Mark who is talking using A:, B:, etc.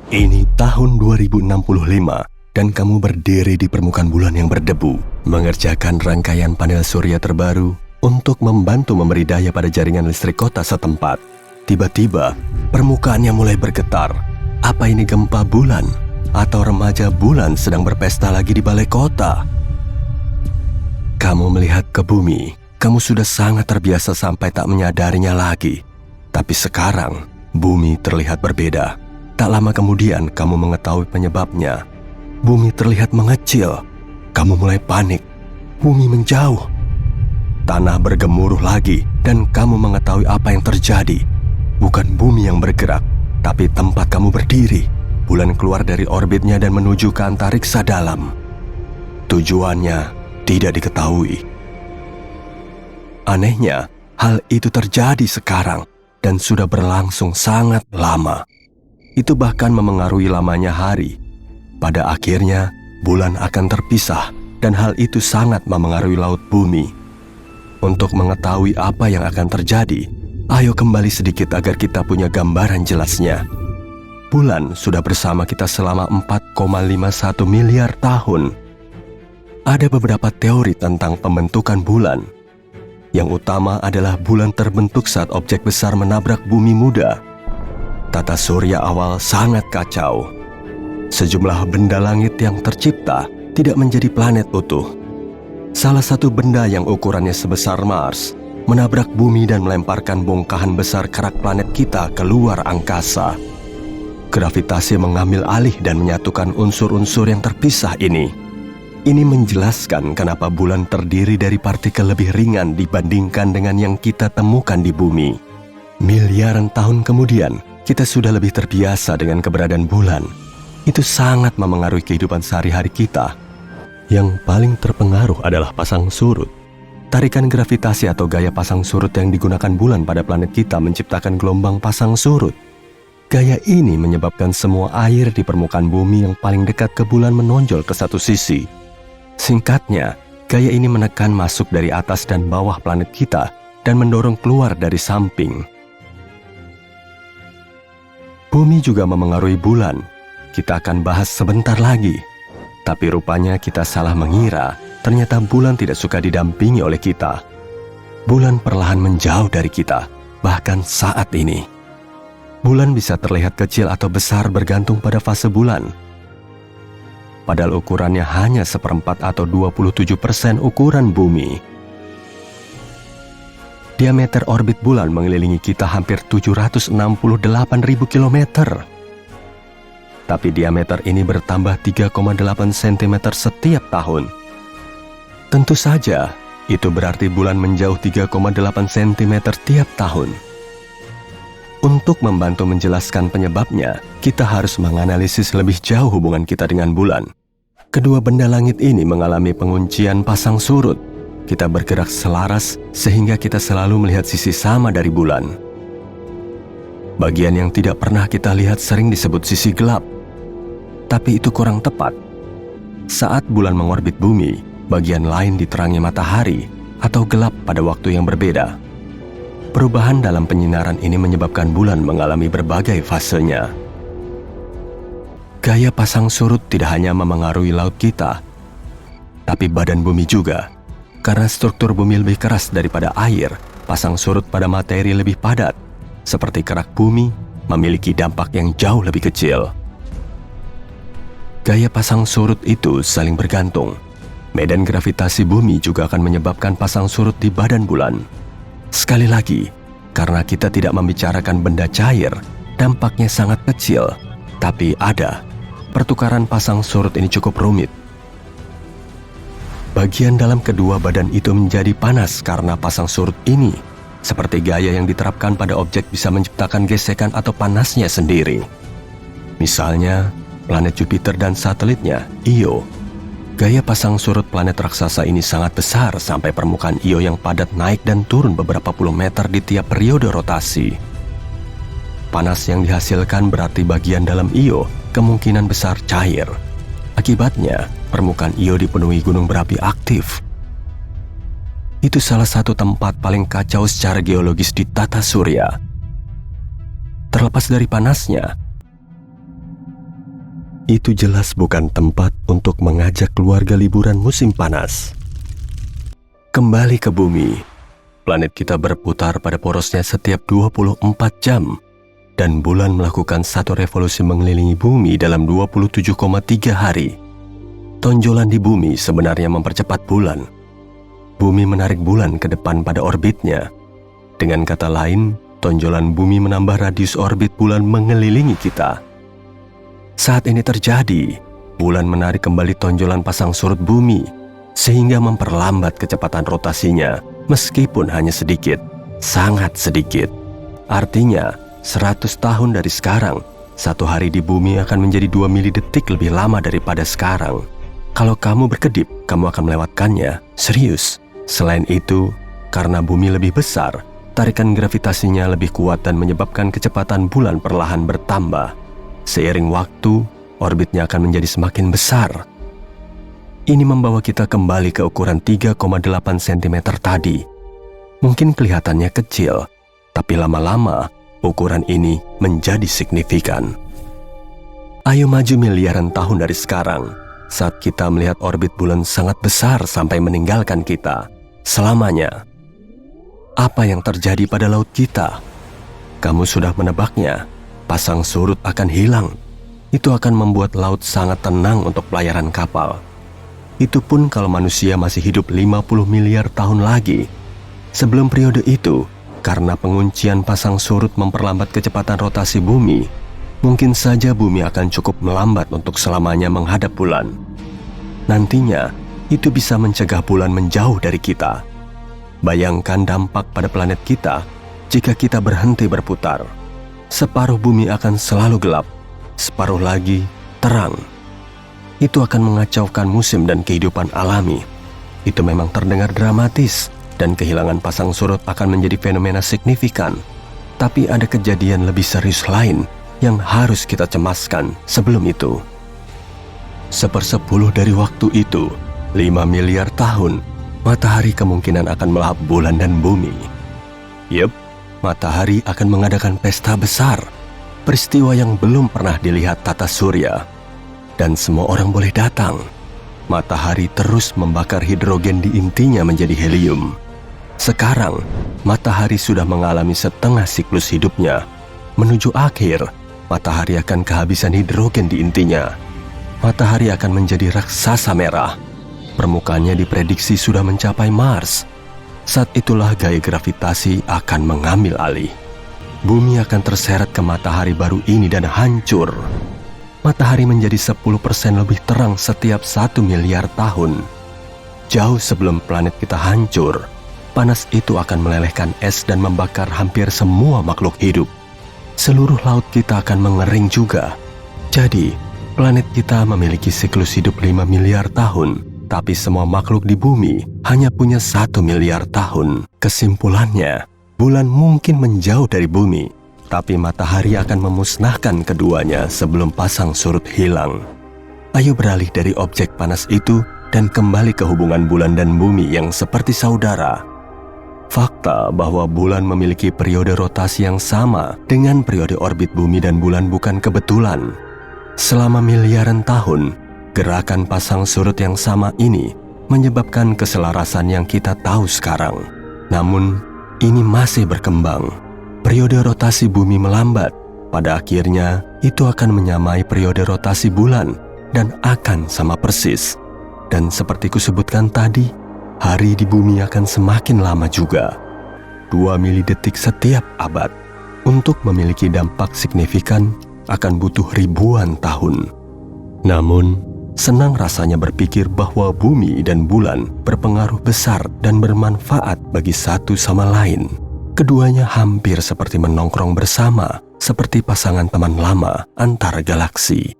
A: Ini tahun 2065 dan kamu berdiri di permukaan bulan yang berdebu, mengerjakan rangkaian panel surya terbaru untuk membantu memberi daya pada jaringan listrik kota setempat. Tiba-tiba, permukaannya mulai bergetar. Apa ini gempa bulan? Atau remaja bulan sedang berpesta lagi di balai kota? Kamu melihat ke bumi. Kamu sudah sangat terbiasa sampai tak menyadarinya lagi. Tapi sekarang, bumi terlihat berbeda. Tak lama kemudian, kamu mengetahui penyebabnya. Bumi terlihat mengecil. Kamu mulai panik. Bumi menjauh. Tanah bergemuruh lagi, dan kamu mengetahui apa yang terjadi. Bukan bumi yang bergerak, tapi tempat kamu berdiri. Bulan keluar dari orbitnya dan menuju ke antariksa dalam. Tujuannya tidak diketahui. Anehnya, hal itu terjadi sekarang dan sudah berlangsung sangat lama. Itu bahkan memengaruhi lamanya hari. Pada akhirnya, bulan akan terpisah dan hal itu sangat memengaruhi laut bumi. Untuk mengetahui apa yang akan terjadi, ayo kembali sedikit agar kita punya gambaran jelasnya. Bulan sudah bersama kita selama 4,51 miliar tahun. Ada beberapa teori tentang pembentukan bulan. Yang utama adalah bulan terbentuk saat objek besar menabrak bumi muda. Tata surya awal sangat kacau. Sejumlah benda langit yang tercipta tidak menjadi planet utuh. Salah satu benda yang ukurannya sebesar Mars menabrak bumi dan melemparkan bongkahan besar kerak planet kita keluar angkasa. Gravitasi mengambil alih dan menyatukan unsur-unsur yang terpisah ini. Ini menjelaskan kenapa bulan terdiri dari partikel lebih ringan dibandingkan dengan yang kita temukan di bumi. Miliaran tahun kemudian, kita sudah lebih terbiasa dengan keberadaan bulan. Itu sangat memengaruhi kehidupan sehari-hari kita. Yang paling terpengaruh adalah pasang surut. Tarikan gravitasi atau gaya pasang surut yang digunakan bulan pada planet kita menciptakan gelombang pasang surut. Gaya ini menyebabkan semua air di permukaan bumi yang paling dekat ke bulan menonjol ke satu sisi. Singkatnya, gaya ini menekan masuk dari atas dan bawah planet kita dan mendorong keluar dari samping. Bumi juga memengaruhi bulan. Kita akan bahas sebentar lagi. Tapi rupanya kita salah mengira, ternyata bulan tidak suka didampingi oleh kita. Bulan perlahan menjauh dari kita, bahkan saat ini. Bulan bisa terlihat kecil atau besar bergantung pada fase bulan. Padahal ukurannya hanya 1/4 atau 27% ukuran bumi. Diameter orbit bulan mengelilingi kita hampir 768.000 kilometer. Tapi diameter ini bertambah 3,8 cm setiap tahun. Tentu saja, itu berarti bulan menjauh 3,8 cm tiap tahun. Untuk membantu menjelaskan penyebabnya, kita harus menganalisis lebih jauh hubungan kita dengan bulan. Kedua benda langit ini mengalami penguncian pasang surut. Kita bergerak selaras sehingga kita selalu melihat sisi sama dari bulan. Bagian yang tidak pernah kita lihat sering disebut sisi gelap. Tapi itu kurang tepat. Saat bulan mengorbit bumi, bagian lain diterangi matahari atau gelap pada waktu yang berbeda. Perubahan dalam penyinaran ini menyebabkan bulan mengalami berbagai fasenya. Gaya pasang surut tidak hanya memengaruhi laut kita, tapi badan bumi juga. Karena struktur bumi lebih keras daripada air, pasang surut pada materi lebih padat, seperti kerak bumi, memiliki dampak yang jauh lebih kecil. Gaya pasang surut itu saling bergantung. Medan gravitasi bumi juga akan menyebabkan pasang surut di badan bulan. Sekali lagi, karena kita tidak membicarakan benda cair, dampaknya sangat kecil, tapi ada. Pertukaran pasang surut ini cukup rumit. Bagian dalam kedua badan itu menjadi panas karena pasang surut ini. Seperti gaya yang diterapkan pada objek bisa menciptakan gesekan atau panasnya sendiri. Misalnya, planet Jupiter dan satelitnya, Io. Gaya pasang surut planet raksasa ini sangat besar sampai permukaan Io yang padat naik dan turun beberapa puluh meter di tiap periode rotasi. Panas yang dihasilkan berarti bagian dalam Io kemungkinan besar cair. Akibatnya, permukaan Io dipenuhi gunung berapi aktif. Itu salah satu tempat paling kacau secara geologis di tata surya. Terlepas dari panasnya, itu jelas bukan tempat untuk mengajak keluarga liburan musim panas. Kembali ke bumi, planet kita berputar pada porosnya setiap 24 jam, dan bulan melakukan satu revolusi mengelilingi bumi dalam 27,3 hari. Tonjolan di bumi sebenarnya mempercepat bulan. Bumi menarik bulan ke depan pada orbitnya. Dengan kata lain, tonjolan bumi menambah radius orbit bulan mengelilingi kita. Saat ini terjadi, bulan menarik kembali tonjolan pasang surut bumi, sehingga memperlambat kecepatan rotasinya, meskipun hanya sedikit, sangat sedikit. Artinya, 100 tahun dari sekarang, satu hari di bumi akan menjadi 2 mili detik lebih lama daripada sekarang. Kalau kamu berkedip, kamu akan melewatkannya, serius. Selain itu, karena bumi lebih besar, tarikan gravitasinya lebih kuat dan menyebabkan kecepatan bulan perlahan bertambah. Seiring waktu, orbitnya akan menjadi semakin besar. Ini membawa kita kembali ke ukuran 3,8 cm tadi. Mungkin kelihatannya kecil, tapi lama-lama ukuran ini menjadi signifikan. Ayo maju miliaran tahun dari sekarang, saat kita melihat orbit bulan sangat besar sampai meninggalkan kita selamanya. Apa yang terjadi pada laut kita? Kamu sudah menebaknya. Pasang surut akan hilang. Itu akan membuat laut sangat tenang untuk pelayaran kapal. Itu pun kalau manusia masih hidup 50 miliar tahun lagi. Sebelum periode itu, karena penguncian pasang surut memperlambat kecepatan rotasi bumi, mungkin saja bumi akan cukup melambat untuk selamanya menghadap bulan. Nantinya, itu bisa mencegah bulan menjauh dari kita. Bayangkan dampak pada planet kita jika kita berhenti berputar. Separuh bumi akan selalu gelap, separuh lagi terang. Itu akan mengacaukan musim dan kehidupan alami. Itu memang terdengar dramatis, dan kehilangan pasang surut akan menjadi fenomena signifikan. Tapi ada kejadian lebih serius lain yang harus kita cemaskan sebelum itu. 1/10 dari waktu itu, 5 miliar tahun, matahari kemungkinan akan melahap bulan dan bumi. Yep, matahari akan mengadakan pesta besar, peristiwa yang belum pernah dilihat tata surya, dan semua orang boleh datang. Matahari terus membakar hidrogen di intinya menjadi helium. Sekarang, matahari sudah mengalami setengah siklus hidupnya. Menuju akhir, matahari akan kehabisan hidrogen di intinya. Matahari akan menjadi raksasa merah. Permukaannya diprediksi sudah mencapai Mars. Saat itulah gaya gravitasi akan mengambil alih. Bumi akan terseret ke matahari baru ini dan hancur. Matahari menjadi 10% lebih terang setiap 1 miliar tahun. Jauh sebelum planet kita hancur, panas itu akan melelehkan es dan membakar hampir semua makhluk hidup. Seluruh laut kita akan mengering juga. Jadi, planet kita memiliki siklus hidup 5 miliar tahun. Tapi semua makhluk di bumi hanya punya 1 miliar tahun. Kesimpulannya, bulan mungkin menjauh dari bumi, tapi matahari akan memusnahkan keduanya sebelum pasang surut hilang. Ayo beralih dari objek panas itu dan kembali ke hubungan bulan dan bumi yang seperti saudara. Fakta bahwa bulan memiliki periode rotasi yang sama dengan periode orbit bumi dan bulan bukan kebetulan. Selama miliaran tahun, gerakan pasang surut yang sama ini menyebabkan keselarasan yang kita tahu sekarang. Namun, ini masih berkembang. Periode rotasi bumi melambat. Pada akhirnya, itu akan menyamai periode rotasi bulan dan akan sama persis. Dan seperti kusebutkan tadi, hari di bumi akan semakin lama juga. 2 milidetik setiap abad. Untuk memiliki dampak signifikan, akan butuh ribuan tahun. Namun, senang rasanya berpikir bahwa bumi dan bulan berpengaruh besar dan bermanfaat bagi satu sama lain. Keduanya hampir seperti menongkrong bersama, seperti pasangan teman lama antar galaksi.